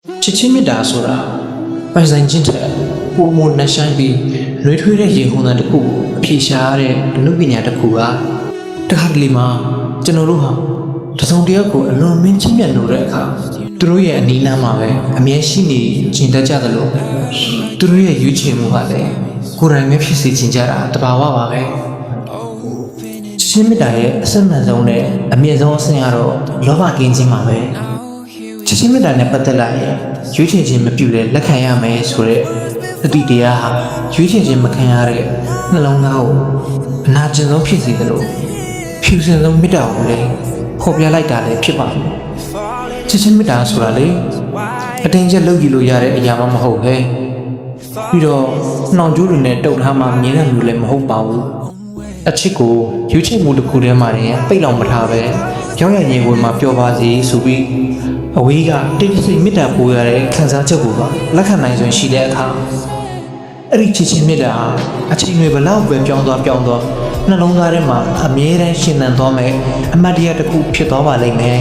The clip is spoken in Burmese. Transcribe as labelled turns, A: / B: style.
A: ချစ်ချင်းမြတ်တာဆိုတာပိုင်ဆိုင်ခြင်းတဲ့ပုံမနှဆိုင်ပြီးနှွေးထွေးတဲ့ရေခုန်တဲ့တစ်ခုအဖြေရှာရတဲ့အမှုပညာတစ်ခုကတခါတလေမှာကျွန်တော်တို့ဟာတစုံတစ်ယောက်ကိုအလွန်မင်းချင်းမြတ်လို့တဲ့အခါသူတို့ရဲ့အနီးနားမှာပဲအမြဲရှိနေခြင်းတတ်ကြသလိုသူတို့ရဲ့ရွေးချယ်မှုကလည်းကိုယ်တိုင်ပဲဖြစ်စေခြင်းကြတာတဘာဝပါပဲချစ်ချင်းမြတ်တာရဲ့အစစ်မှန်ဆုံးနဲ့အမြင့်ဆုံးအဆင့်ကတော့လောဘကင်းခြင်းပါပဲချစ်ချင်းမြတ်တာနဲ့ပတ်သက်လာရင်ရွေးချယ်ခြင်းမပြုတဲ့လက်ခံရမယ်ဆိုတဲ့အတိတရားဟာရွေးချယ်ခြင်းမခံရတဲ့နှလုံးသားကိုအနာကျင်ဆုံးဖြစ်စေသလိုဖြူစင်ဆုံးမေတ္တာကိုလည်းဖော်ပြလိုက်တာလည်းဖြစ်ပါဘူးချစ်ချင်းမေတ္တာဆိုတာလေအတင်းကျပ်လုပ်ကြည့်လို့ရတဲ့အရာမှမဟုတ်ပဲပြီးတော့နှောင်ကြိုးတွေနဲ့တုပ်ထားမှမြင်ရလို့လည်းမဟုတ်ပါဘူးအချစ်ကိုရွေးချယ်မှုတစ်ခုတည်းမှာရင်ပိတ်လောက်မထားပဲကြောက်ရရင်ကိုမှပျော်ပါစေဆိုပြီးအဝေးကတိတ်ဆိတ်မေတ္တာပို့ရတဲ့ခံစားချက်ကိုပါလက်ခံနိုင်စွမ်းရှိတဲ့အခါအဲ့ဒီချစ်ချင်းမေတ္တာအချိန်တွေဘလောက်ပဲပြောင်းသွားနှလုံးသားထဲမှာအမြဲတမ်းရှင်သန်သွားမယ်အမတ်တရားတစ်ခုဖြစ်သွားပါလိမ့်မယ်